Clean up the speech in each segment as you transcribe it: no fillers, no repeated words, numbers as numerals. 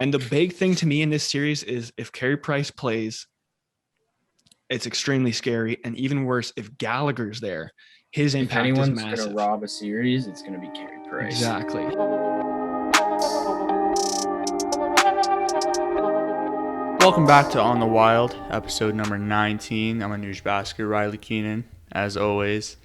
And the big thing to me in this series is if Carey Price plays, it's extremely scary. And even worse, if Gallagher's there, his impact is massive. If anyone's going to rob a series, it's going to be Carey Price. Exactly. Welcome back to On the Wild, episode number 19. I'm a newsbasker, Riley Keenan, as always.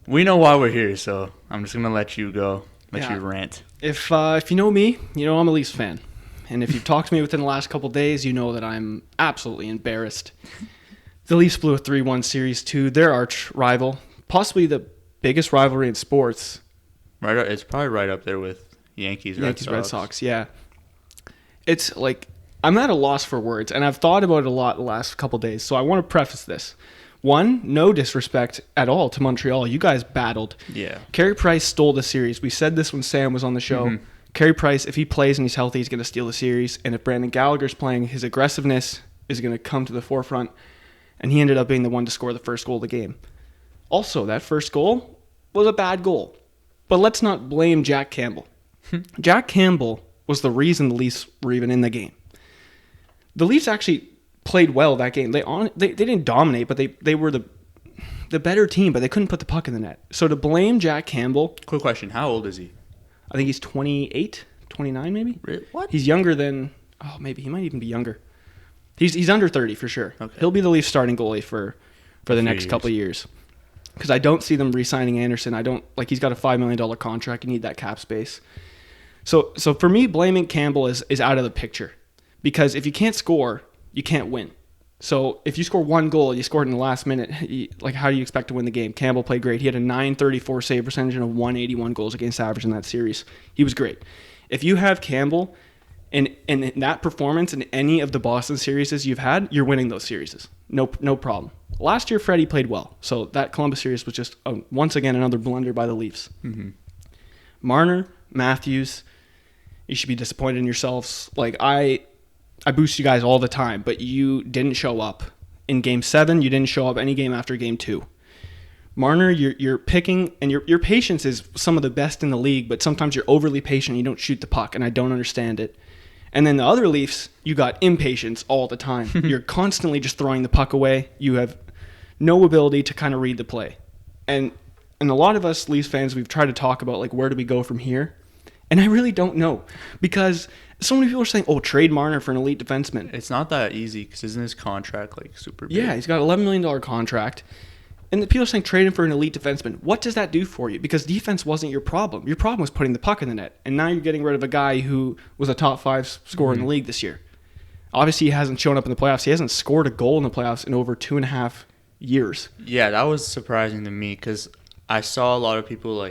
We know why we're here, so I'm just going to let you go, let you rant. If you know me, you know I'm a Leafs fan. And if you've talked to me within the last couple of days, you know that I'm absolutely embarrassed. The Leafs blew a 3-1 series to their arch rival, possibly the biggest rivalry in sports. Right, it's probably right up there with Red Sox. Yeah. It's like, I'm at a loss for words, and I've thought about it a lot the last couple of days, so I want to preface this. One, no disrespect at all to Montreal. You guys battled. Yeah. Carey Price stole the series. We said this when Sam was on the show. Mm-hmm. Carey Price, if he plays and he's healthy, he's going to steal the series. And if Brandon Gallagher's playing, his aggressiveness is going to come to the forefront. And he ended up being the one to score the first goal of the game. Also, that first goal was a bad goal. But let's not blame Jack Campbell. Jack Campbell was the reason the Leafs were even in the game. The Leafs actually played well that game. They didn't dominate, but they were the better team, but they couldn't put the puck in the net. So to blame Jack Campbell... Quick question, how old is he? I think he's 28, 29 maybe. Really? What? He's younger than... Oh, maybe. He might even be younger. He's under 30 for sure. Okay. He'll be the Leafs starting goalie for the next couple of years. Because I don't see them re-signing Anderson. He's got a $5 million contract. You need that cap space. So for me, blaming Campbell is out of the picture. Because if you can't score, you can't win. So if you score one goal and you scored in the last minute, how do you expect to win the game? Campbell played great. He had a .934 save percentage and a 181 goals against average in that series. He was great. If you have Campbell in that performance in any of the Boston series you've had, you're winning those series. No problem. Last year, Freddie played well. So that Columbus series was just, once again, another blunder by the Leafs. Mm-hmm. Marner, Matthews, you should be disappointed in yourselves. I boost you guys all the time, but you didn't show up. In Game 7, you didn't show up any game after Game 2. Marner, you're picking, and your patience is some of the best in the league, but sometimes you're overly patient and you don't shoot the puck, and I don't understand it. And then the other Leafs, you got impatience all the time. You're constantly just throwing the puck away. You have no ability to kind of read the play. And a lot of us Leafs fans, we've tried to talk about, where do we go from here? And I really don't know, because so many people are saying, trade Marner for an elite defenseman. It's not that easy, because isn't his contract super big? Yeah, he's got an $11 million contract. And the people are saying trade him for an elite defenseman. What does that do for you? Because defense wasn't your problem. Your problem was putting the puck in the net. And now you're getting rid of a guy who was a top 5 scorer in the league this year. Obviously, he hasn't shown up in the playoffs. He hasn't scored a goal in the playoffs in over 2.5 years. Yeah, that was surprising to me, because I saw a lot of people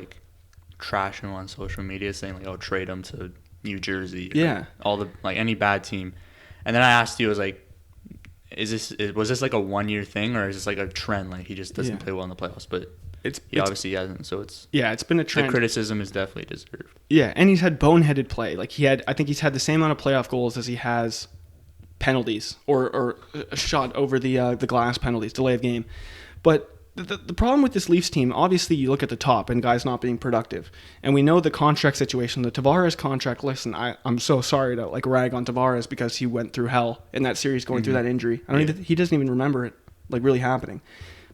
trashing him on social media, saying trade him to New Jersey. Yeah. All the any bad team. And then I asked you, I was like, was this a 1-year thing, or is this a trend? He just doesn't play well in the playoffs, but he obviously hasn't. So it's been a trend. The criticism is definitely deserved. Yeah, and he's had boneheaded play. I think he's had the same amount of playoff goals as he has penalties or a shot over the glass penalties, delay of game. But the problem with this Leafs team, obviously you look at the top and guys not being productive. And we know the contract situation, the Tavares contract. Listen, I'm so sorry to rag on Tavares because he went through hell in that series going through that injury. He doesn't even remember it really happening.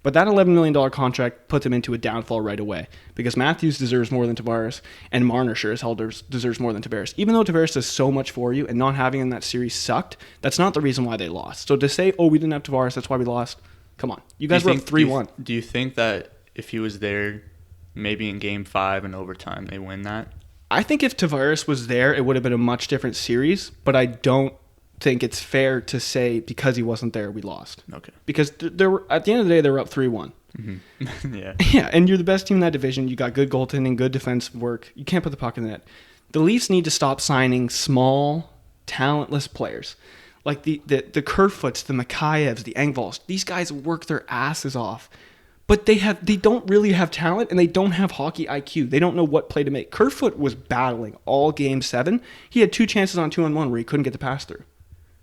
But that $11 million contract puts him into a downfall right away, because Matthews deserves more than Tavares, and Marner sure as hell deserves more than Tavares. Even though Tavares does so much for you, and not having him in that series sucked, that's not the reason why they lost. So to say, we didn't have Tavares, that's why we lost, come on. You guys were up 3-1. Do you think that if he was there, maybe in Game 5 and overtime, they win that? I think if Tavares was there, it would have been a much different series, but I don't think it's fair to say because he wasn't there, we lost. Okay. Because there were, at the end of the day, they were up 3-1. Mm-hmm. Yeah. Yeah, and you're the best team in that division. You got good goaltending, good defensive work. You can't put the puck in the net. The Leafs need to stop signing small, talentless players. Like the Kerfoots, the Makhayevs, the Engvalls. These guys work their asses off. But they don't really have talent, and they don't have hockey IQ. They don't know what play to make. Kerfoot was battling all Game 7. He had 2 chances on 2-on-1 where he couldn't get the pass through.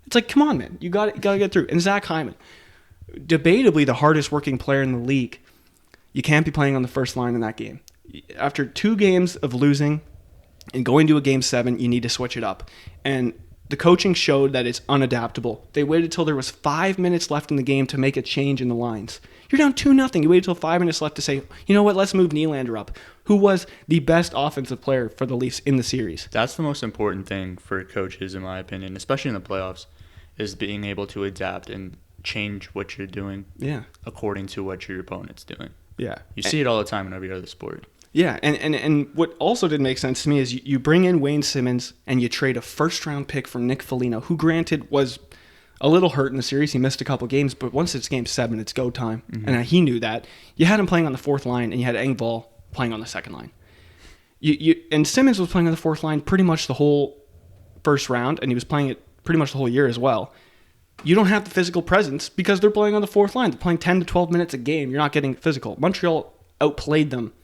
It's come on, man. You got to get through. And Zach Hyman, debatably the hardest working player in the league. You can't be playing on the first line in that game. After 2 games of losing and going to a Game 7, you need to switch it up. And the coaching showed that it's unadaptable. They waited till there was 5 minutes left in the game to make a change in the lines. You're down 2-0. You waited till 5 minutes left to say, you know what, let's move Nylander up, who was the best offensive player for the Leafs in the series. That's the most important thing for coaches, in my opinion, especially in the playoffs, is being able to adapt and change what you're doing according to what your opponent's doing. Yeah. You see it all the time in every other sport. Yeah, and what also didn't make sense to me is you bring in Wayne Simmons and you trade a first-round pick for Nick Foligno, who granted was a little hurt in the series. He missed a couple games, but once it's Game 7, it's go time. Mm-hmm. And he knew that. You had him playing on the fourth line, and you had Engvall playing on the second line. And Simmons was playing on the fourth line pretty much the whole first round, and he was playing it pretty much the whole year as well. You don't have the physical presence because they're playing on the fourth line. They're playing 10 to 12 minutes a game. You're not getting physical. Montreal outplayed them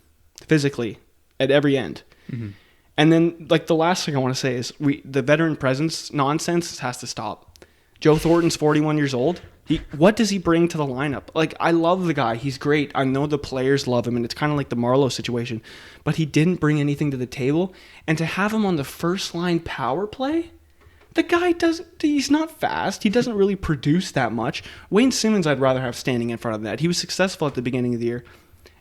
physically at every end. Mm-hmm. And then, like, the last thing I want to say is the veteran presence nonsense has to stop. Joe Thornton's 41 years old. What does he bring to the lineup? Like, I love the guy. He's great. I know the players love him, and it's kind of like the Marleau situation. But he didn't bring anything to the table. And to have him on the first-line power play, the guy he's not fast. He doesn't really produce that much. Wayne Simmons I'd rather have standing in front of that. He was successful at the beginning of the year.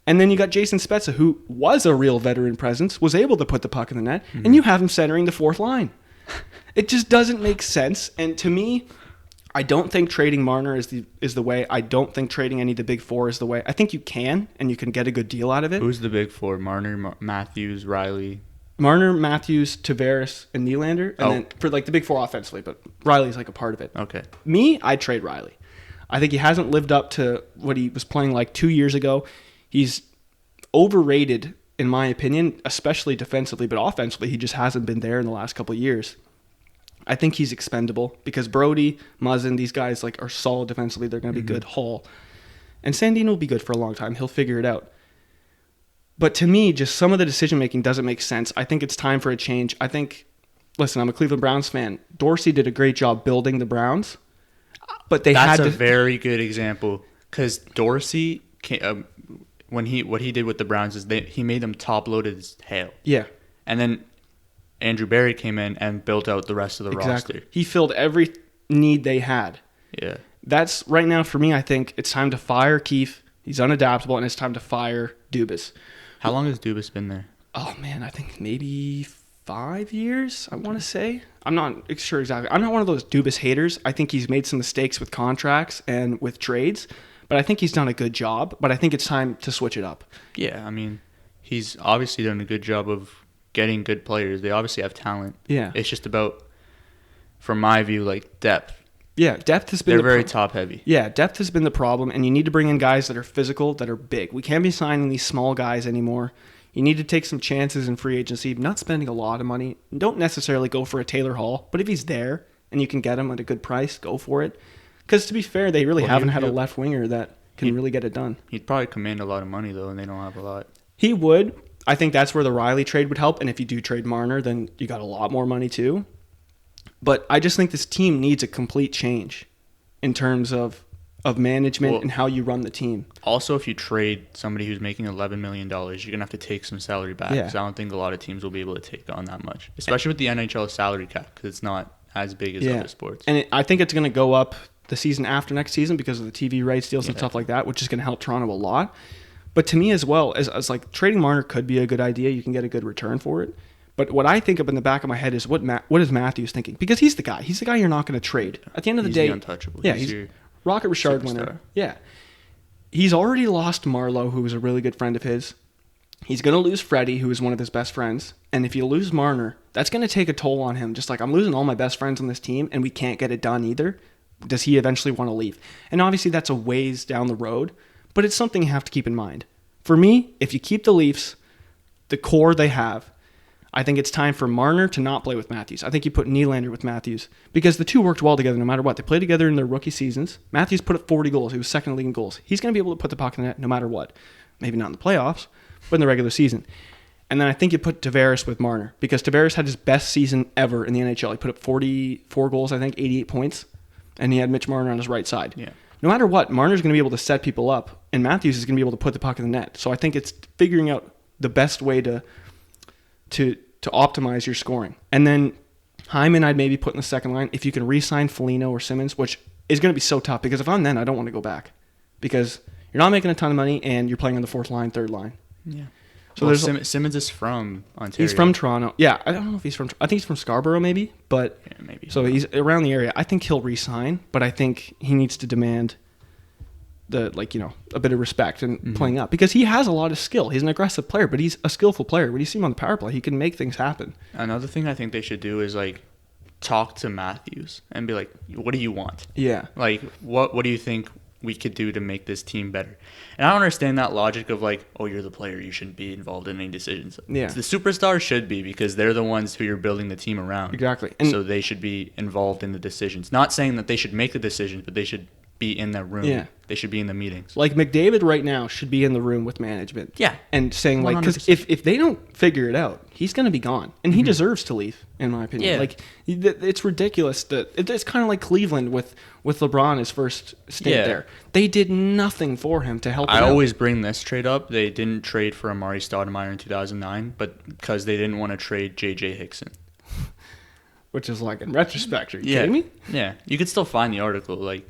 And then you got Jason Spezza, who was a real veteran presence, was able to put the puck in the net, and you have him centering the fourth line. It just doesn't make sense. And to me, I don't think trading Marner is the way. I don't think trading any of the big four is the way. I think you can, and you can get a good deal out of it. Who's the big four? Marner, Matthews, Riley? Marner, Matthews, Tavares, and Nylander. And then for like the big four offensively, but Riley's like a part of it. Okay. Me, I'd trade Riley. I think he hasn't lived up to what he was playing like 2 years ago. He's overrated, in my opinion, especially defensively, but offensively, he just hasn't been there in the last couple of years. I think he's expendable because Brody, Muzzin, these guys like are solid defensively. They're going to be good. Hall. And Sandin will be good for a long time. He'll figure it out. But to me, just some of the decision-making doesn't make sense. I think it's time for a change. Listen, I'm a Cleveland Browns fan. Dorsey did a great job building the Browns, but That's a very good example because Dorsey what he did with the Browns is he made them top-loaded as hell. Yeah. And then Andrew Barry came in and built out the rest of the roster. He filled every need they had. Yeah. That's right now for me, I think it's time to fire Keefe. He's unadaptable, and it's time to fire Dubas. How long has Dubas been there? Oh, man, I think maybe 5 years, I want to say. I'm not sure exactly. I'm not one of those Dubas haters. I think he's made some mistakes with contracts and with trades. But I think he's done a good job. But I think it's time to switch it up. Yeah, I mean, he's obviously done a good job of getting good players. They obviously have talent. Yeah. It's just about, from my view, like depth. Yeah, depth has been They're very top heavy. Yeah, depth has been the problem, and you need to bring in guys that are physical, that are big. We can't be signing these small guys anymore. You need to take some chances in free agency, not spending a lot of money. Don't necessarily go for a Taylor Hall, but if he's there and you can get him at a good price, go for it. Because to be fair, they really haven't had a left winger that can really get it done. He'd probably command a lot of money, though, and they don't have a lot. He would. I think that's where the Riley trade would help, and if you do trade Marner, then you got a lot more money too. But I just think this team needs a complete change in terms of management and how you run the team. Also, if you trade somebody who's making $11 million, you're going to have to take some salary back. Because I don't think a lot of teams will be able to take on that much. Especially with the NHL salary cap, because it's not as big as other sports. And I think it's going to go up the season after next season because of the TV rights deals and stuff like that, which is going to help Toronto a lot. But to me as well, as like trading Marner could be a good idea. You can get a good return for it. But what I think up in the back of my head is what is Matthews thinking? Because he's the guy. He's the guy you're not going to trade. At the end of the day, the untouchable. Yeah, he's Rocket Richard winner. Yeah. He's already lost Marleau, who was a really good friend of his. He's going to lose Freddie, who is one of his best friends. And if you lose Marner, that's going to take a toll on him. Just like, I'm losing all my best friends on this team, and we can't get it done either. Does he eventually want to leave? And obviously, that's a ways down the road, but it's something you have to keep in mind. For me, if you keep the Leafs, the core they have, I think it's time for Marner to not play with Matthews. I think you put Nylander with Matthews because the two worked well together no matter what. They played together in their rookie seasons. Matthews put up 40 goals. He was second in the league in goals. He's going to be able to put the puck in the net no matter what. Maybe not in the playoffs, but in the regular season. And then I think you put Tavares with Marner because Tavares had his best season ever in the NHL. He put up 44 goals, I think, 88 points, and he had Mitch Marner on his right side. Yeah. No matter what, Marner's going to be able to set people up, and Matthews is going to be able to put the puck in the net. So I think it's figuring out the best way to optimize your scoring. And then Hyman, I'd maybe put in the second line. If you can re-sign Foligno or Simmons, which is going to be so tough because if I'm then, I don't want to go back because you're not making a ton of money and you're playing on the fourth line, third line. Yeah. So Well, there's Simmons is from Ontario. he's from Toronto. Yeah, I don't know if he's from. I think he's from Scarborough, maybe, but Yeah, maybe. so he's around the area. I think he'll re-sign, but I think he needs to demand a bit of respect and playing up because he has a lot of skill. He's an aggressive player, but he's a skillful player. When you see him on the power play, he can make things happen. Another thing I think they should do is like talk to Matthews and be like, "What do you want? Yeah, Like, what do you think we could do to make this team better?" And I don't understand that logic of like, "Oh, you're the player, you shouldn't be involved in any decisions." Yeah. The superstars should be because they're the ones who you're building the team around. exactly. And So they should be involved in the decisions. Not saying that they should make the decisions, but they should be in that room. Yeah. They should be in the meetings. like McDavid right now should be in the room with management. Yeah. And saying like, because 100%. if they don't figure it out, he's going to be gone, and he deserves to leave, in my opinion. Yeah. Like it's ridiculous that it's kind of like Cleveland with LeBron his first stint Yeah. there. They did nothing for him to help. I him out. always bring this trade up. They didn't trade for Amari Stoudemire in 2009, but because they didn't want to trade J.J. Hickson. Which is like in retrospect, are you Yeah. kidding me? Yeah. You could still find the article like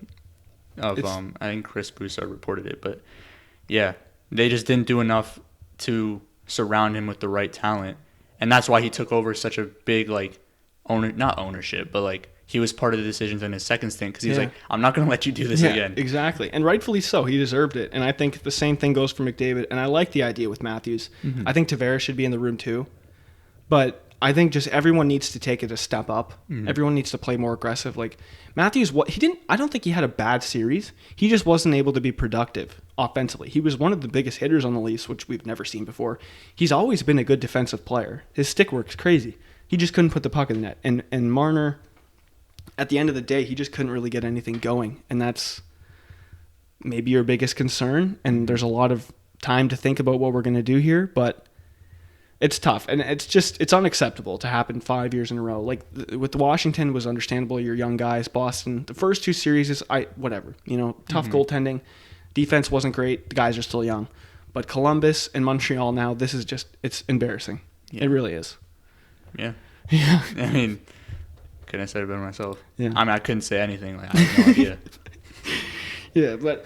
of It's- I think Chris Broussard reported it, but yeah, they just didn't do enough to surround him with the right talent. And that's why he took over such a big like not ownership, but like he was part of the decisions in his second stint because he was Yeah. like, "I'm not going to let you do this Yeah, again." exactly. And rightfully so. He deserved it. And I think the same thing goes for McDavid. And I like the idea with Matthews. Mm-hmm. I think Tavares should be in the room too. But I think just everyone needs to take it a step up. Mm-hmm. Everyone needs to play more aggressive. Like Matthews, I don't think he had a bad series. He just wasn't able to be productive offensively. He was one of the biggest hitters on the Leafs, which we've never seen before. He's always been a good defensive player. His stick work's crazy. He just couldn't put the puck in the net. And Marner, at the end of the day, he just couldn't really get anything going. And that's maybe your biggest concern. And there's a lot of time to think about what we're going to do here, but it's tough. And it's unacceptable to happen 5 years in a row. Like with Washington was understandable. You're young guys. Boston, the first two series is whatever, tough goaltending. Defense wasn't great. The guys are still young. But Columbus and Montreal now, it's embarrassing. Yeah. It really is. Yeah. Yeah. I mean, couldn't have said it better myself. Yeah. I mean, I couldn't say anything. Like, I have no idea. Yeah, but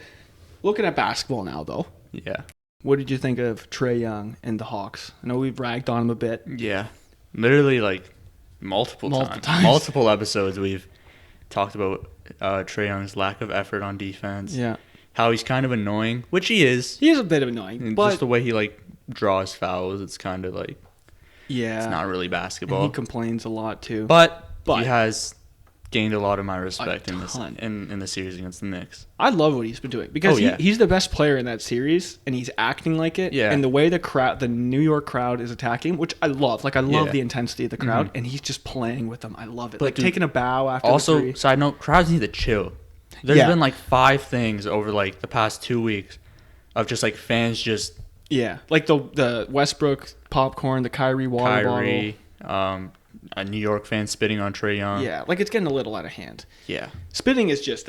looking at basketball now, though, Yeah. what did you think of Trae Young and the Hawks? I know we've ragged on him a bit. Yeah. Literally, like, multiple times. Multiple episodes we've talked about Trae Young's lack of effort on defense. Yeah. How he's kind of annoying, which he is. He is a bit of annoying, And but just the way he, like, draws fouls, it's kind of like, yeah, it's not really and basketball. he complains a lot too. But But- he has gained a lot of my respect in ton. in the series against the Knicks. I love what he's been doing because Oh, yeah. he's the best player in that series, and he's acting like it. Yeah. And the way the New York crowd is attacking him, which I love. Like I love Yeah. the intensity of the crowd, and he's just playing with them. I love it. But Like dude, taking a bow after Also, the three. side note, crowds need to chill. There's Yeah. been like 5 things over like the past 2 weeks of just like fans just Yeah, like the Westbrook popcorn, the Kyrie water Kyrie, a New York fan spitting on Trae Young. bottle. Yeah, like it's getting a little out of hand. Yeah. Spitting is just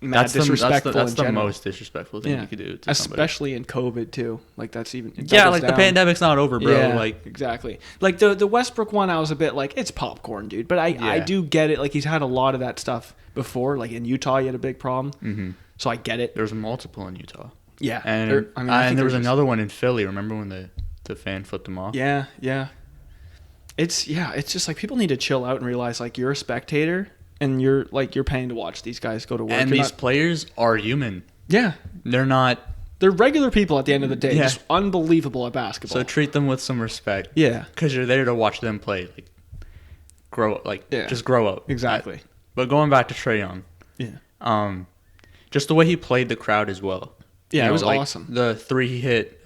mad disrespectful. That's in the general. most disrespectful thing you could do to somebody. Especially in COVID too. Like that's even it Yeah, doubles like the down. pandemic's not over, bro. Yeah, Like exactly. Like the Westbrook one, I was a bit like it's popcorn, dude. But I Yeah. do get it. Like he's had a lot of that stuff before. Like in Utah, he had a big problem. So I get it. there's multiple in Utah. Yeah, And I think there was there's another one in Philly. Remember when the fan flipped him off? Yeah. It's just like people need to chill out and realize like you're a spectator and you're paying to watch these guys go to work. And You're these players are human. yeah, They're not. they're regular people at the end of the day. Yeah. Just unbelievable at basketball. So treat them with some respect. Yeah, Because you're there to watch them play. Like, Yeah. just grow up. exactly. But going back to Trae Young, Yeah, just the way he played the crowd as well. Yeah, You it was like, awesome. The 3 he hit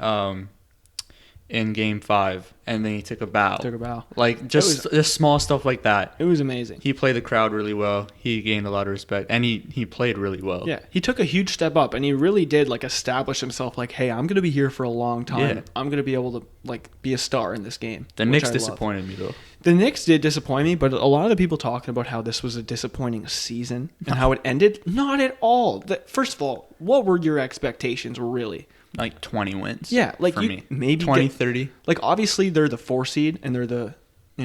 in Game 5, and then he took a bow. Took a bow. Like just small stuff like that. It was amazing. He played the crowd really well. He gained a lot of respect, and he played really well. Yeah, he took a huge step up, and he really did like establish himself. Like, hey, I'm gonna be here for a long time. Yeah. I'm gonna be able to like be a star in this game. The which Knicks I love. disappointed me though. The Knicks did disappoint me, but a lot of the people talking about how this was a disappointing season and how it ended. Not at all. First of all, what were your expectations? Really? Like 20 wins. Yeah, like for you me. maybe 20, get- 30. Like obviously they're the 4 seed and they're the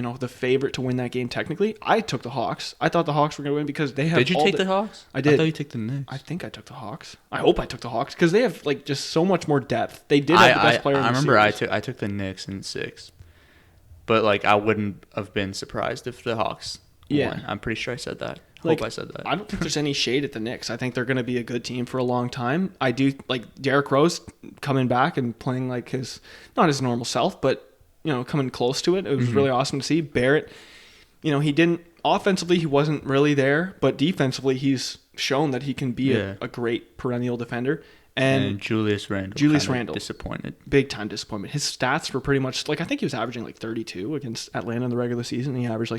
the favorite to win that game technically. I took the Hawks. I thought the Hawks were going to win because they have. Did you take the Hawks? I did. I thought you took the Knicks. I think I took the Hawks. I hope I took the Hawks because they have just so much more depth. They did have the best player. I remember I took the Knicks in 6, but I wouldn't have been surprised if the Hawks won. I'm pretty sure I said that. Hope I said that. I don't think there's any shade at the Knicks. I think they're going to be a good team for a long time. I do Derrick Rose coming back and playing not his normal self, but coming close to it. It was really awesome to see. Barrett, he didn't offensively, he wasn't really there, but defensively, he's shown that he can be a great perennial defender. And Julius Randle disappointed. Big time disappointment. His stats were pretty much I think he was averaging 32 against Atlanta in the regular season. He averaged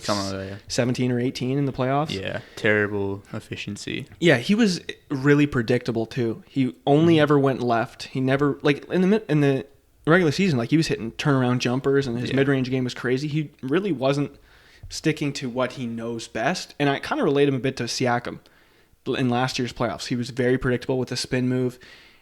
17 or 18 in the playoffs. Yeah, terrible efficiency. Yeah, he was really predictable too. He only ever went left. He never in the regular season he was hitting turnaround jumpers and his mid-range game was crazy. He really wasn't sticking to what he knows best. And I kind of relate him a bit to Siakam in last year's playoffs. He was very predictable with the spin move.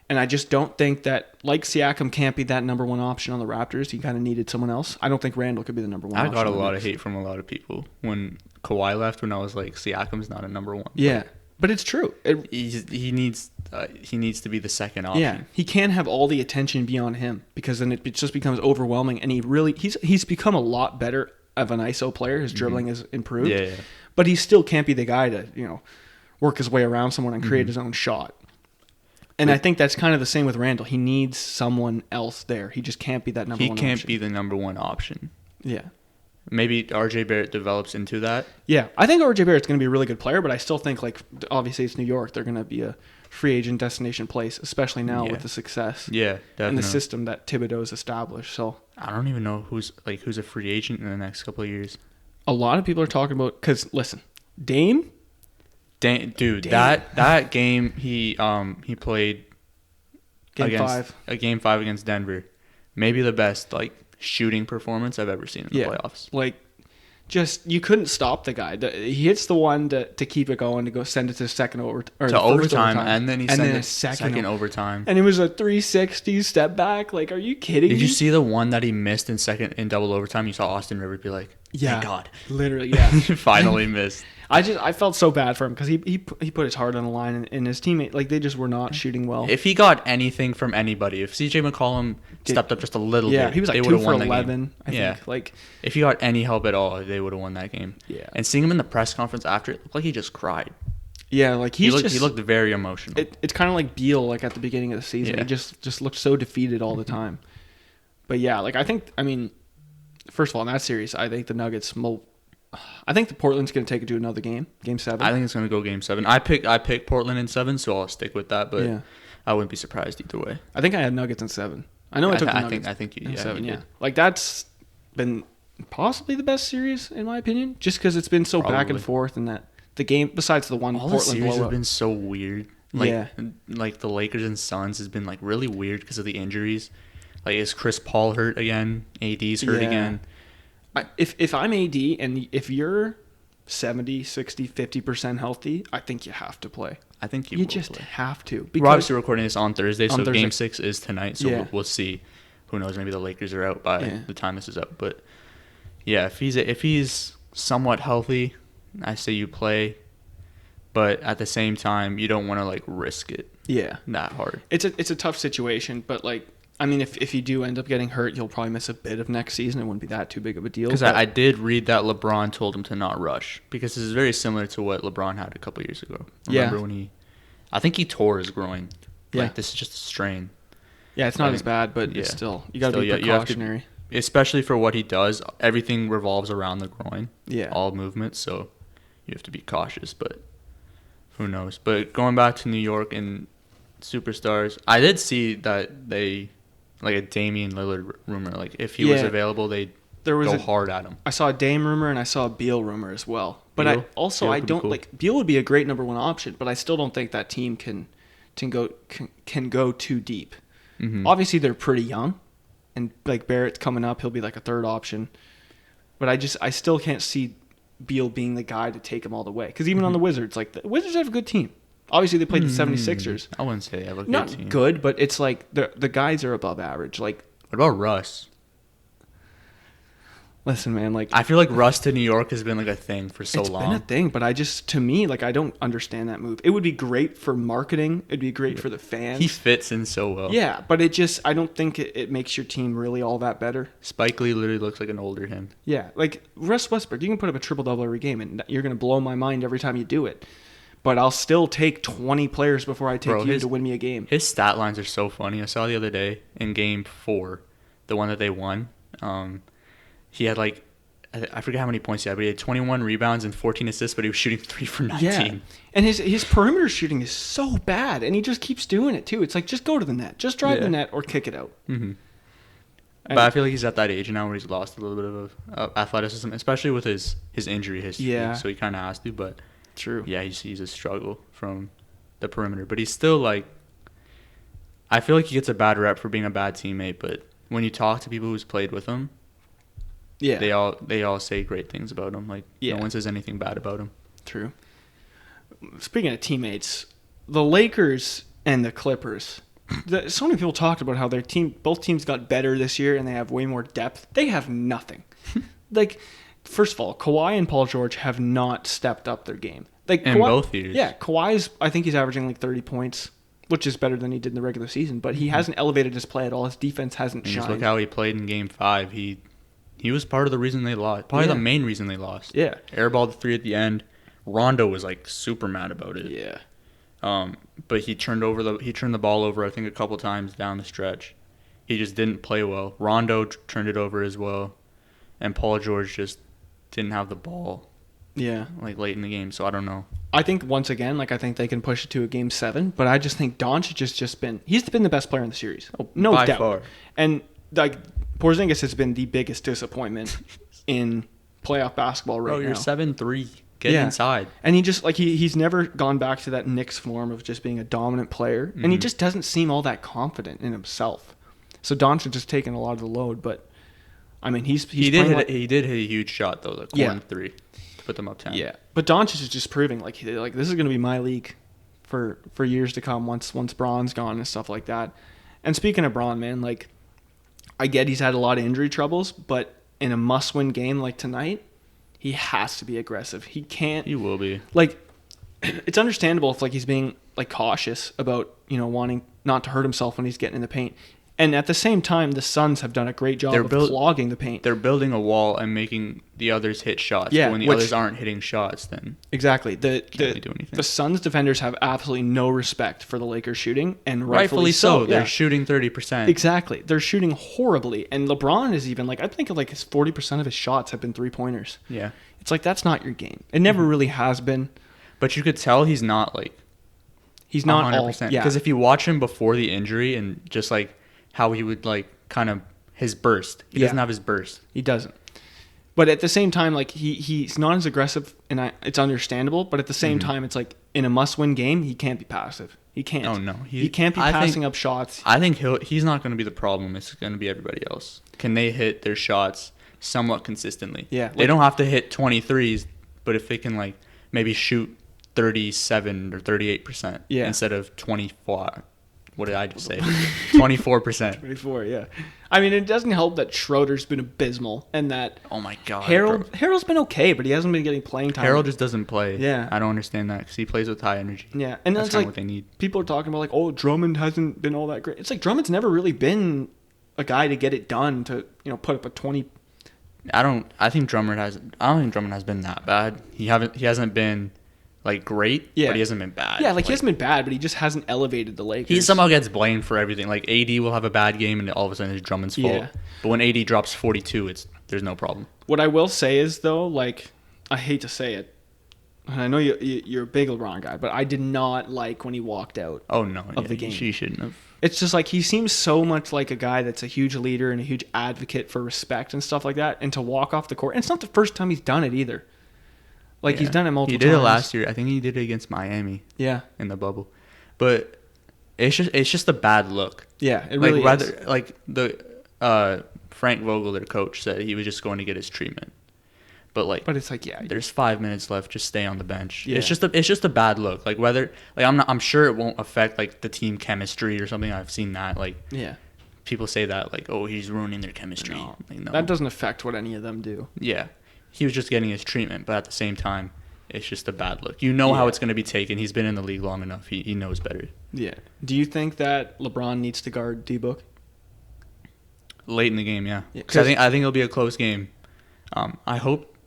And I just don't think that, Siakam can't be that number one option on the Raptors. He kind of needed someone else. I don't think Randall could be the number one option. I got a lot of hate from a lot of people when Kawhi left, when I was like, Siakam's not a number one. Yeah, but it's true. He needs to be the second option. Yeah, he can't have all the attention be on him because then it just becomes overwhelming. And he's become a lot better of an ISO player. His dribbling has improved. Yeah. But he still can't be the guy to, work his way around someone and create his own shot. And I think that's kind of the same with Randall. He needs someone else there. He just can't be that number one option. He can't be the number one option. Yeah. Maybe RJ Barrett develops into that. Yeah. I think RJ Barrett's going to be a really good player, but I still think, obviously it's New York. They're going to be a free agent destination place, especially now with the success. Yeah, definitely. And the system that Thibodeau's established. So I don't even know who's a free agent in the next couple of years. A lot of people are talking about, because, listen, Dame. That game he played Game 5 against Denver, maybe the best shooting performance I've ever seen in the playoffs. You couldn't stop the guy. He hits the one to keep it going, to go send it to second overtime, and then he sent it second overtime. And it was a 360 step back. Are you kidding me? Did you see the one that he missed in double overtime? You saw Austin Rivers be like, "Thank God, literally, yeah, finally missed." I felt so bad for him because he put his heart on the line, and his teammate they just were not shooting well. If he got anything from anybody, if CJ McCollum stepped up just a little bit, he was 2 for 11. I think. If he got any help at all, they would have won that game. Yeah. And seeing him in the press conference after, it looked like he just cried. Yeah, he looked very emotional. It's kind of like Beal, at the beginning of the season. Yeah. He just looked so defeated all the time. But yeah, first of all, in that series, I think the Nuggets I think the Portland's going to take it to another game 7. I think it's going to go game 7. I picked Portland in 7, so I'll stick with that. But I wouldn't be surprised either way. I think I had Nuggets in 7. I know I took the Nuggets. I think you. In 7. You yeah. That's been possibly the best series in my opinion, just because it's been so back and forth, and that the game besides the one all Portland the series blowout have been so weird. The Lakers and Suns has been really weird because of the injuries. Is Chris Paul hurt again? AD's hurt again. If I'm AD and if you're 70, 60, 50% healthy, I think you have have to. I think you just play. Have to. We're obviously recording this on Thursday, so Game 6 is tonight, so we'll see. Who knows? Maybe the Lakers are out by the time this is up. But yeah, if he's somewhat healthy, I say you play. But at the same time, you don't want to risk it. Yeah, that hard. It's a tough situation, but if you do end up getting hurt, you'll probably miss a bit of next season. It wouldn't be that too big of a deal. Because I did read that LeBron told him to not rush, because this is very similar to what LeBron had a couple years ago. Remember when I think he tore his groin. This is just a strain. Yeah, it's not as bad, but it's still, you got to be precautionary. Especially for what he does, everything revolves around the groin. Yeah. All movements, so you have to be cautious, but who knows. But going back to New York and superstars, I did see that they... a Damian Lillard rumor. If he was available, they'd go hard at him. I saw a Dame rumor and I saw a Beal rumor as well. But I don't Beal would be a great number one option, but I still don't think that team can go too deep. Mm-hmm. Obviously, they're pretty young, and Barrett's coming up, he'll be a third option. But I still can't see Beal being the guy to take him all the way. Because even on the Wizards, the Wizards have a good team. Obviously, they played the 76ers. I wouldn't say they have a good team. Not good, but it's the guys are above average. What about Russ? Listen, man, like I feel like Russ to New York has been like a thing for so it's long. been a thing, but to me, like I don't understand that move. It would be great for marketing. It'd be great for the fans. He fits in so well. Yeah, but I don't think it makes your team really all that better. Spike Lee literally looks like an older him. Yeah, like Russ Westbrook, you can put up a triple-double every game, and you're going to blow my mind every time you do it. But I'll still take 20 players before I take you to win me a game. His stat lines are so funny. I saw the other day in Game 4, the one that they won. He had like, I forget how many points he had, but he had 21 rebounds and 14 assists, but he was shooting 3 for 19. Yeah, and his perimeter shooting is so bad, and he just keeps doing it too. It's like, just go to the net. Just drive the net or kick it out. Mm-hmm. But I feel like he's at that age now where he's lost a little bit of athleticism, especially with his injury history. Yeah. So he kind of has to, but true. Yeah, he's a struggle from the perimeter. But he's still like, I feel like he gets a bad rep for being a bad teammate, but when you talk to people who's played with him, yeah, they all say great things about him. Like, no one says anything bad about him. True. Speaking of teammates, the Lakers and the Clippers. So many people talked about how both teams got better this year and they have way more depth. They have nothing. Like, first of all, Kawhi and Paul George have not stepped up their game. Like in both years. Yeah, I think he's averaging like 30 points, which is better than he did in the regular season. But he hasn't elevated his play at all. His defense hasn't shined. Just look how he played in Game 5. He was part of the reason they lost. Probably the main reason they lost. Yeah. Airballed the 3 at the end. Rondo was like super mad about it. Yeah. But he turned the ball over I think a couple times down the stretch. He just didn't play well. Rondo turned it over as well, and Paul George just didn't have the ball. Yeah. Like late in the game, so I don't know. I think once again, like I think they can push it to a Game 7, but I just think Doncic has he's been the best player in the series. Oh, no by doubt. far. And like Porzingis has been the biggest disappointment in playoff basketball right now. Bro, you're 7'3". Get inside. And he just like he's never gone back to that Knicks form of just being a dominant player, and he just doesn't seem all that confident in himself. So Doncic has taken a lot of the load, but I mean he did hit a huge shot though, the corner 3 to put them up 10. Yeah, but Doncic is just proving like this is going to be my league for years to come once Bron's gone and stuff like that. And speaking of Bron, man, like I get he's had a lot of injury troubles, but in a must-win game like tonight, he has to be aggressive. He can't. He will be. Like, it's understandable if like he's being like cautious about wanting not to hurt himself when he's getting in the paint. And at the same time, the Suns have done a great job of clogging the paint. They're building a wall and making the others hit shots. Yeah, but when the others aren't hitting shots, then exactly can't really do anything. The Suns defenders have absolutely no respect for the Lakers shooting, and rightfully so. Yeah. They're shooting 30%. Exactly, they're shooting horribly, and LeBron is even like I think like his 40% of his shots have been 3-pointers. Yeah, it's like that's not your game. It never really has been. But you could tell he's not like he's not 100%. Because if you watch him before the injury and just like how he would like kind of his burst. He doesn't have his burst. He doesn't. But at the same time, like he's not as aggressive, and it's understandable. But at the same time, it's like in a must-win game, he can't be passive. He can't. Oh no, he can't be passing up shots. I think he's not going to be the problem. It's going to be everybody else. Can they hit their shots somewhat consistently? Yeah, they don't have to hit 23s, but if they can like maybe shoot 37 or 38% instead of 24. What did I just say? 24%. 24, yeah. I mean, it doesn't help that Schroeder's been abysmal and that oh my god, Harold's been okay, but he hasn't been getting playing time. Harold just doesn't play. Yeah. I don't understand that because he plays with high energy. Yeah, and that's like what they need. People are talking about like, oh, Drummond hasn't been all that great. It's like Drummond's never really been a guy to get it done to put up a 20. I don't think Drummond has been that bad. He hasn't been like great, but he hasn't been bad. Yeah, like he hasn't been bad, but he just hasn't elevated the Lakers. He somehow gets blamed for everything. Like AD will have a bad game, and all of a sudden it's Drummond's fault. Yeah. But when AD drops 42, there's no problem. What I will say is though, like I hate to say it, and I know you're a big LeBron guy, but I did not like when he walked out. Oh no, of the game. She shouldn't have. It's just like he seems so much like a guy that's a huge leader and a huge advocate for respect and stuff like that, and to walk off the court. And it's not the first time he's done it either. Like he's done it multiple times. He did it last year. I think he did it against Miami. Yeah. In the bubble, but it's just a bad look. Yeah, it really is. Like the Frank Vogel, their coach, said he was just going to get his treatment. But it's like there's 5 minutes left. Just stay on the bench. Yeah. It's just a bad look. I'm sure it won't affect like the team chemistry or something. I've seen that people say that like, oh, he's ruining their chemistry. No, Like, no. that doesn't affect what any of them do. Yeah, he was just getting his treatment, but at the same time, it's just a bad look. You know how it's going to be taken. He's been in the league long enough. He knows better. Yeah. Do you think that LeBron needs to guard D-Book? Late in the game, yeah. Because I think it'll be a close game. I hope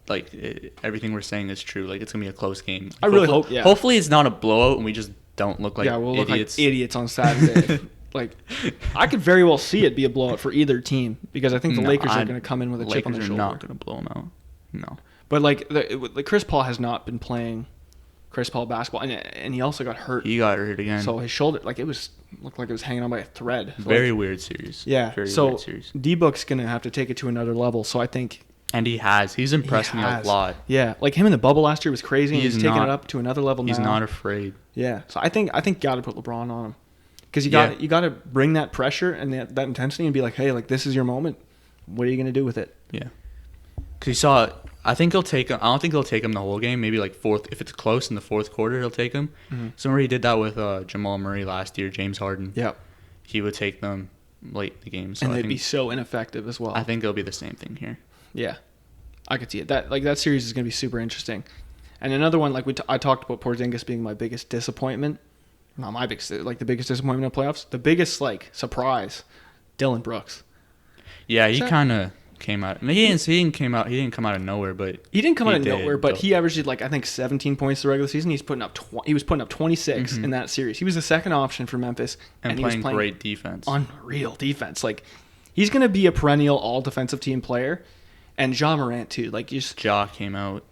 everything we're saying is true. Like, it's gonna be a close game. I really hope. Yeah. Hopefully, it's not a blowout and we just don't look like we'll idiots. look like idiots on Saturday. Like, I could very well see it be a blowout for either team because I think the Lakers are going to come in with a chip on their shoulder. Lakers are not going to blow them out. No. But like the Chris Paul has not been playing Chris Paul basketball, and he also got hurt. He got hurt again. So his shoulder, looked like it was hanging on by a thread. Very weird series. Yeah. Very so weird series. D-Book's gonna have to take it to another level. So I think. And he's impressed me a lot. Yeah, like him in the bubble last year was crazy. And he's taking not, it up to another level now. He's not afraid. Yeah. So I think got to put LeBron on him because you got to bring that pressure and that intensity and be like, hey, like this is your moment. What are you gonna do with it? Yeah. Because you saw. I think he'll take him. I don't think he'll take him the whole game. Maybe like fourth. If it's close in the fourth quarter, he'll take him. Mm-hmm. Somewhere he did that with Jamal Murray last year. James Harden. Yep. He would take them late in the game. So and they'd be so ineffective as well. I think it'll be the same thing here. Yeah, I could see it. That series is going to be super interesting. And another one, I talked about Porzingis being my biggest disappointment. Not my biggest, the biggest disappointment in the playoffs. The biggest surprise, Dylan Brooks. Yeah, he kind of came out. He didn't come out of nowhere, but he didn't come out of nowhere. But he averaged I think 17 points the regular season. He was putting up 26 in that series. He was the second option for Memphis, and he was playing great defense. Unreal defense. He's going to be a perennial all defensive team player, and Ja Morant too. Ja came out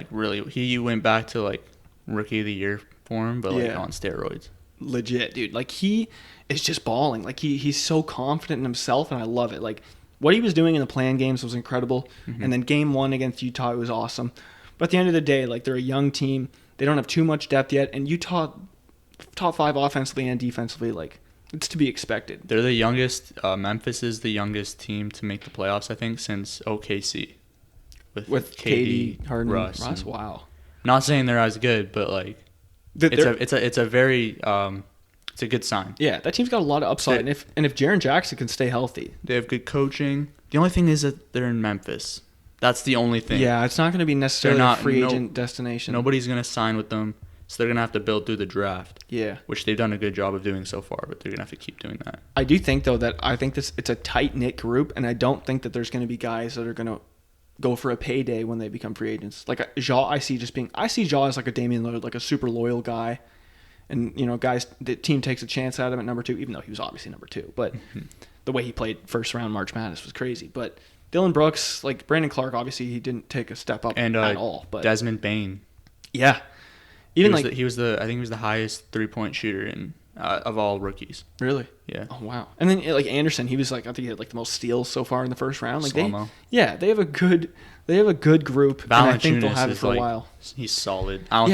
really. He went back to rookie of the year form, but on steroids. Legit, dude. He is just balling. He's so confident in himself, and I love it. What he was doing in the play-in games was incredible. Mm-hmm. And then game 1 against Utah, it was awesome. But at the end of the day, they're a young team. They don't have too much depth yet. And Utah, top 5 offensively and defensively, it's to be expected. They're the youngest. Memphis is the youngest team to make the playoffs, I think, since OKC. With KD, Harden, Russ. Wow. Not saying they're as good, but it's a very it's a good sign. Yeah, that team's got a lot of upside, and if Jaren Jackson can stay healthy, they have good coaching. The only thing is that they're in Memphis. That's the only thing. Yeah, it's not going to be necessarily a free agent destination. Nobody's going to sign with them, so they're going to have to build through the draft. Yeah, which they've done a good job of doing so far, but they're going to have to keep doing that. I do think though that it's a tight knit group, and I don't think that there's going to be guys that are going to go for a payday when they become free agents. Ja, I see Ja as a Damian Lillard, a super loyal guy. And, guys, the team takes a chance at him at number 2, even though he was obviously number 2. But the way he played first round March Madness was crazy. But Dylan Brooks, Brandon Clark, obviously he didn't take a step up at all. But Desmond Bane. Yeah. He was the highest 3-point shooter of all rookies. Really? Yeah. Oh, wow. And then Anderson, he was I think he had the most steals so far in the first round. They have a good group, and I think they'll have it for a while. He's solid. I don't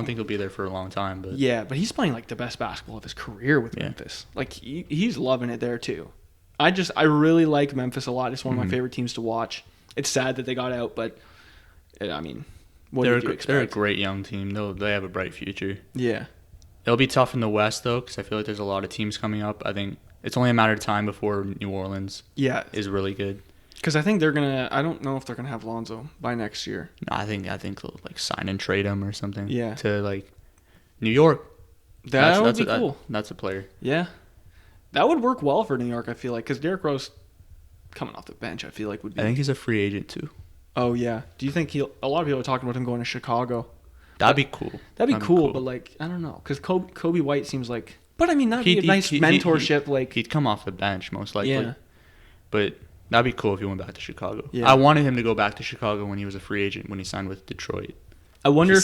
think he'll be there for a long time, but yeah, but he's playing the best basketball of his career with Memphis. He's loving it there too. I really like Memphis a lot. It's one of my favorite teams to watch. It's sad that they got out, but I mean, what do you expect? They're a great young team. They have a bright future. Yeah. It'll be tough in the West, though, because I feel like there's a lot of teams coming up. I think it's only a matter of time before New Orleans is really good. Because I think they're going to – I don't know if they're going to have Lonzo by next year. No, I think they'll, sign and trade him or something. Yeah. To, New York. That would be cool. That's a player. Yeah. That would work well for New York, I feel like, because Derrick Rose coming off the bench, I feel like would be – I think he's a free agent, too. Oh, yeah. Do you think a lot of people are talking about him going to Chicago. That'd be cool. That'd be cool, but I don't know, because Kobe White seems like. But I mean, that'd be a nice mentorship. He'd come off the bench most likely. Yeah. But that'd be cool if he went back to Chicago. Yeah. I wanted him to go back to Chicago when he was a free agent when he signed with Detroit. I wonder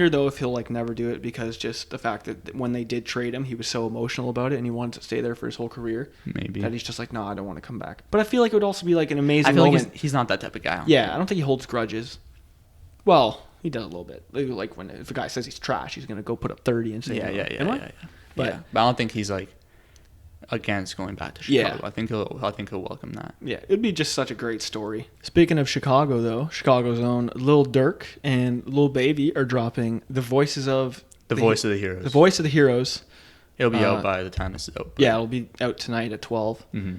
though if he'll never do it because just the fact that when they did trade him, he was so emotional about it and he wanted to stay there for his whole career. Maybe that he's just no, I don't want to come back. But I feel like it would also be an amazing. I feel moment. Like he's not that type of guy. I don't think he holds grudges. Well. He does a little bit. If a guy says he's trash, he's going to go put up 30 and say, yeah. But I don't think he's against going back to Chicago. Yeah. I think he'll welcome that. Yeah, it'd be just such a great story. Speaking of Chicago, though, Chicago's own Lil Durk and Lil Baby are dropping the voice of the heroes. The voice of the heroes. It'll be out by the time this is out. Yeah, it'll be out tonight at 12. Mm-hmm.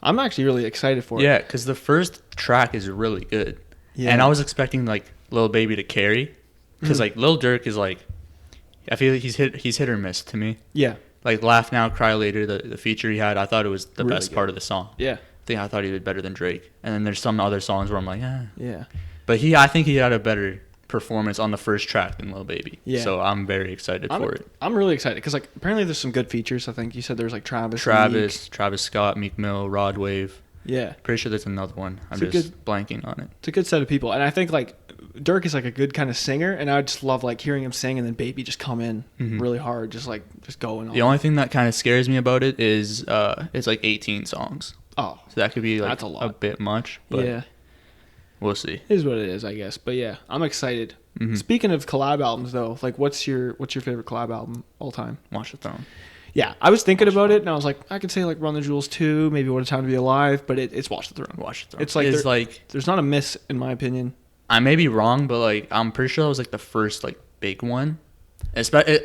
I'm actually really excited for it. Yeah, because the first track is really good. Yeah. And I was expecting like Lil Baby to carry, because like Lil Durk is like, I feel like he's hit or miss to me. Yeah. Like Laugh Now, Cry Later, the feature he had, I thought it was the Really best good. part of the song. Yeah. I thought he did better than Drake. And then there's some other songs where I'm like, Yeah. But I think he had a better performance on the first track than Lil Baby. Yeah. So I'm very excited for it. I'm really excited because like apparently there's some good features. I think you said there's like Travis Scott, Meek Mill, Rod Wave. Yeah. Pretty sure there's another one. I'm It's just blanking on it. It's a good set of people, and I think like Durk is like a good kind of singer, and I just love like hearing him sing, and then Baby just come in really hard, just going on. The only thing that kind of scares me about it is it's like 18 songs. Oh, So that could be like that's a lot. bit much, but yeah, we'll see. it is what it is, I guess. But yeah, I'm excited. Mhm. Speaking of collab albums, though, like what's your favorite collab album all time? Watch the Throne. Yeah, I was thinking about it, and I was like, I could say like Run the Jewels 2, maybe What a Time to Be Alive, but it's Watch the Throne. Watch the Throne. It's like It's like there's not a miss in my opinion. I may be wrong, but like I'm pretty sure that was like the first like big one,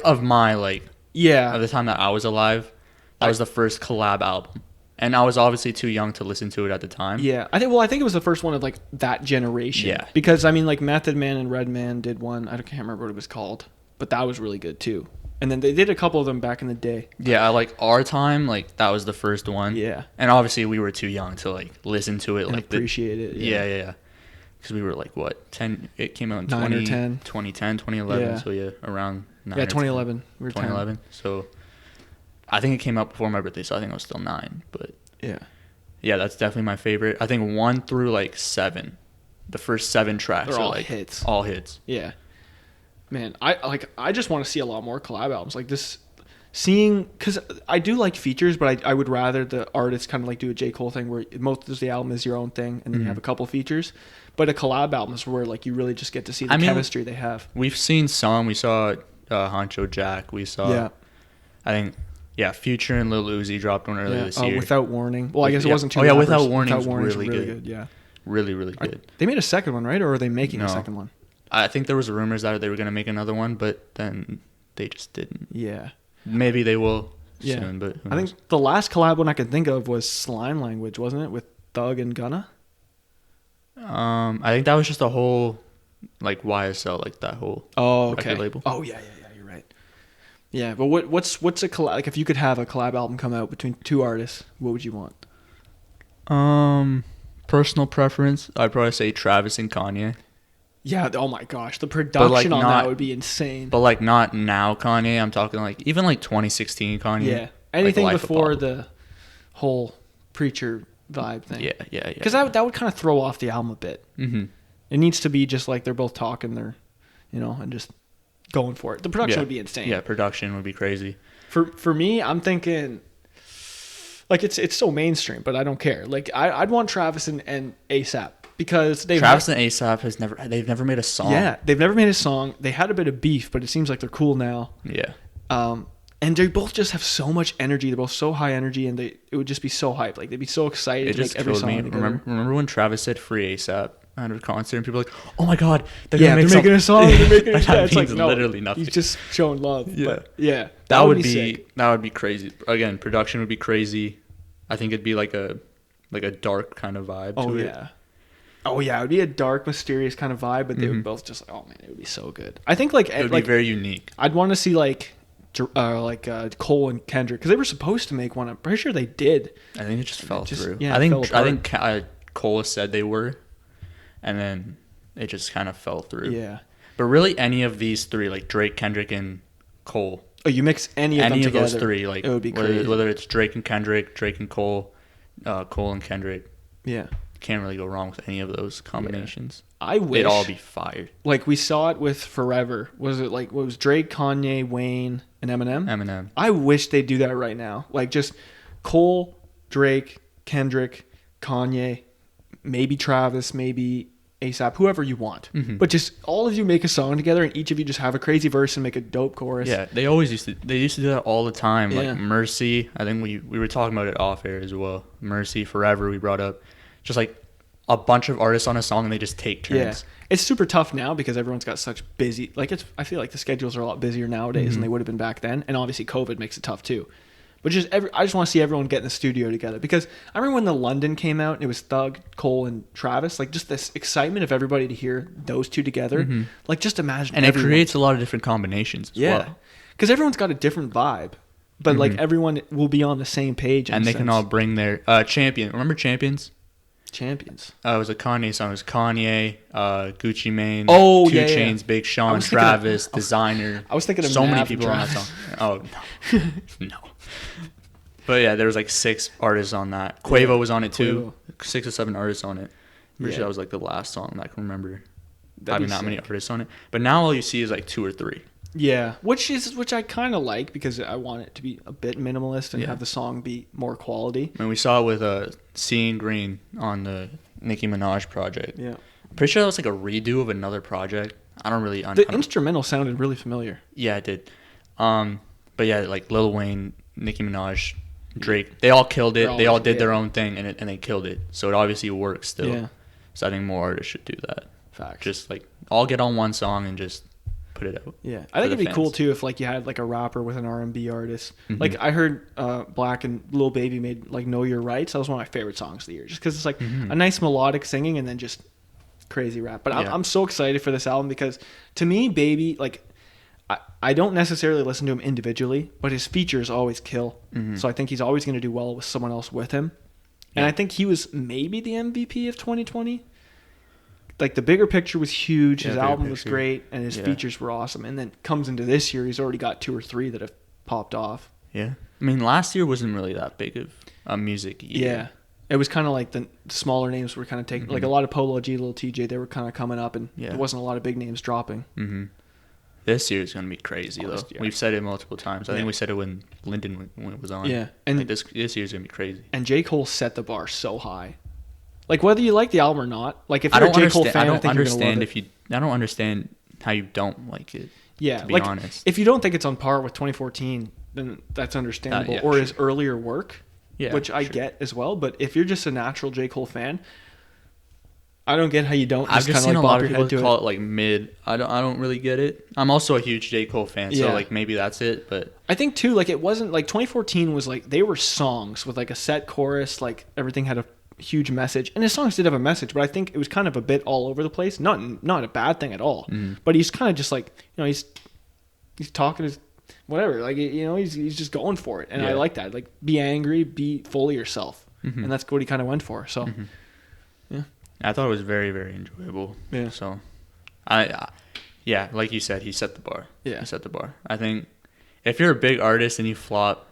of my like at Yeah, the time that I was alive. That was the first collab album, and I was obviously too young to listen to it at the time. yeah. I think it was the first one of like that generation. Yeah. Because I mean, like Method Man and Redman did one. I can't remember what it was called, but that was really good too. And then they did a couple of them back in the day. Yeah, like our time, like that was the first one. Yeah. And obviously we were too young to like listen to it And like appreciate it. Yeah. Because we were like what 10? It came out in 9 or 10. 2010, 2011. Yeah. So yeah, around 9 Yeah, or 10. 2011. We were 10. 2011. So I think it came out before my birthday, so I think I was still 9. But Yeah. yeah, that's definitely my favorite. I think 1 through like 7, the first 7 tracks They're are all like hits. All hits. Yeah. Man, I just want to see a lot more collab albums like this. Because I do like features, but I would rather the artist kind of like do a J. Cole thing where most of the album is your own thing, and then you have a couple features. But a collab album is where like you really just get to see the chemistry they have. We've seen some. We saw Honcho Jack. We saw. I think. Yeah, Future and Lil Uzi dropped one earlier this year. Without Warning. Well, I guess it wasn't too. Without Warning was really good. Yeah. Really, really good. They made a second one, right? Or are they making a second one? I think there was rumors that they were going to make another one, but then they just didn't. Yeah. Maybe they will soon, but who knows? I think the last collab one I can think of was Slime Language, wasn't it? With Thug and Gunna? I think that was just a whole, like, YSL, like, that whole record label. Oh, yeah, you're right. Yeah, but what's a collab? Like, if you could have a collab album come out between two artists, what would you want? Personal preference, I'd probably say Travis and Kanye. Yeah, oh my gosh, the production on that would be insane. But like not now Kanye, I'm talking like even like 2016 Kanye. Yeah, anything like before the whole preacher vibe thing. Yeah. Because that would kind of throw off the album a bit. Mm-hmm. It needs to be just like they're both talking, and just going for it. The production would be insane. Yeah, production would be crazy. For me, I'm thinking like it's so mainstream, but I don't care. Like I'd want Travis and A$AP. Because Travis and A$AP they've never made a song. Yeah, they've never made a song. They had a bit of beef, but it seems like they're cool now. Yeah. And they both just have so much energy. They're both so high energy, and it would just be so hyped. Like they'd be so excited to make every song together. Remember when Travis said "Free A$AP" at a concert, and people were like, "Oh my God, they're making a song. They're making a song." That It's like means no, literally nothing. He's just showing love. Yeah, but yeah. That would be sick. That would be crazy. Again, production would be crazy. I think it'd be like a dark kind of vibe. To it. Oh yeah, it would be a dark, mysterious kind of vibe, but they would both just oh man, it would be so good. I think like it would be very unique. I'd want to see Cole and Kendrick because they were supposed to make one. I'm pretty sure they did. I think it just fell through. Yeah, I think Cole said they were, and then it just kind of fell through. Yeah, but really, any of these three, like Drake, Kendrick, and Cole. Oh, you mix any of them together, those three, like it would be crazy. Whether it's Drake and Kendrick, Drake and Cole, Cole and Kendrick. Yeah. Can't really go wrong with any of those combinations. Yeah. I wish they'd all be fired. Like we saw it with Forever. Was it like what was Drake, Kanye, Wayne, and Eminem? Eminem. I wish they'd do that right now. Like just Cole, Drake, Kendrick, Kanye, maybe Travis, maybe A$AP, whoever you want. Mm-hmm. But just all of you make a song together, and each of you just have a crazy verse and make a dope chorus. Yeah, they used to do that all the time. Yeah. Like Mercy, I think we were talking about it off air as well. Mercy, Forever, we brought up. Just like a bunch of artists on a song and they just take turns. Yeah. It's super tough now because everyone's got such busy, like I feel like the schedules are a lot busier nowadays than they would have been back then. And obviously COVID makes it tough too. But I just want to see everyone get in the studio together, because I remember when the London came out and it was Thug, Cole, and Travis, like just this excitement of everybody to hear those two together. Like just imagine. And everyone. It creates a lot of different combinations as well. Because everyone's got a different vibe, but like everyone will be on the same page. And they can all bring their champion. Remember Champions? Champions. It was a Kanye song. It was Kanye, Gucci Mane, 2 Chainz, Big Sean, Travis, Designer. I was thinking of so Nav many people on that song. Oh no. But yeah, there was like 6 artists on that. Quavo was on it too. 6 or 7 artists on it. Pretty sure that was like the last song that I can remember having that many artists on it. But now all you see is like 2 or 3. Yeah, which I kind of like, because I want it to be a bit minimalist and have the song be more quality. I mean, we saw it with Seeing Green on the Nicki Minaj project. Yeah. I'm pretty sure that was like a redo of another project. I don't really... The instrumental sounded really familiar. Yeah, it did. But yeah, like Lil Wayne, Nicki Minaj, Drake, they all killed it. They all did their own thing, and they killed it. So it obviously works still. Yeah. So I think more artists should do that. Facts. Just like all get on one song and just put it out. Yeah, I think it'd be cool too if like you had like a rapper with an R&B artist. Like I heard Black and Lil Baby made like Know Your Rights. That was one of my favorite songs of the year, just because it's like a nice melodic singing and then just crazy rap. But I'm so excited for this album, because to me, Baby, like I don't necessarily listen to him individually, but his features always kill. So I think he's always going to do well with someone else with him. And I think he was maybe the MVP of 2020. Like the bigger picture was huge. His album was great, and his features were awesome. And then comes into this year, he's already got 2 or 3 that have popped off. Yeah, I mean, last year wasn't really that big of a music year. Yeah, it was kind of like the smaller names were kind of taking, like a lot of Polo G, Lil TJ, they were kind of coming up, and there wasn't a lot of big names dropping. This year is going to be crazy, though. Yeah. We've said it multiple times. I think we said it when Lyndon was on. Yeah, and like this year is going to be crazy. And J. Cole set the bar so high. Like whether you like the album or not, like if you're a J. Cole fan, I don't understand I don't understand how you don't like it. Yeah, to be honest, if you don't think it's on par with 2014, then that's understandable. Or his earlier work, which I get as well. But if you're just a natural J. Cole fan, I don't get how you don't. I've just seen a lot of people call it like mid. I don't really get it. I'm also a huge J. Cole fan, so like maybe that's it. But I think too, like it wasn't like 2014 was like they were songs with like a set chorus, like everything had a huge message, and his songs did have a message, but I think it was kind of a bit all over the place. Not a bad thing at all, but he's kind of just like, you know, he's talking his whatever, like, you know, he's just going for it, and I like that. Like, be angry, be fully yourself, and that's what he kind of went for. So, yeah, I thought it was very, very enjoyable. Yeah. So, yeah, like you said, he set the bar. Yeah, he set the bar. I think if you're a big artist and you flop.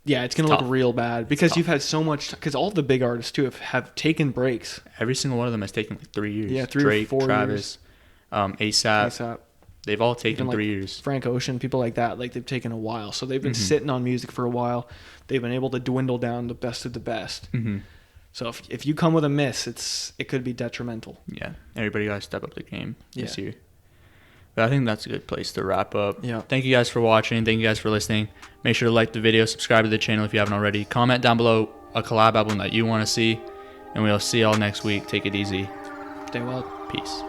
Yeah, it's going to look real bad, because you've had so much... Because all the big artists, too, have taken breaks. Every single one of them has taken like 3 years. Yeah, 3 Drake, or 4 Travis, years. ASAP. They've all taken 3 years. Frank Ocean, people like that, like they've taken a while. So they've been sitting on music for a while. They've been able to dwindle down the best of the best. So if you come with a miss, it could be detrimental. Yeah, everybody got to step up the game this year. But I think that's a good place to wrap up. Yeah. Thank you guys for watching. Thank you guys for listening. Make sure to like the video, subscribe to the channel if you haven't already. Comment down below a collab album that you want to see. And we'll see y'all next week. Take it easy. Stay well. Peace.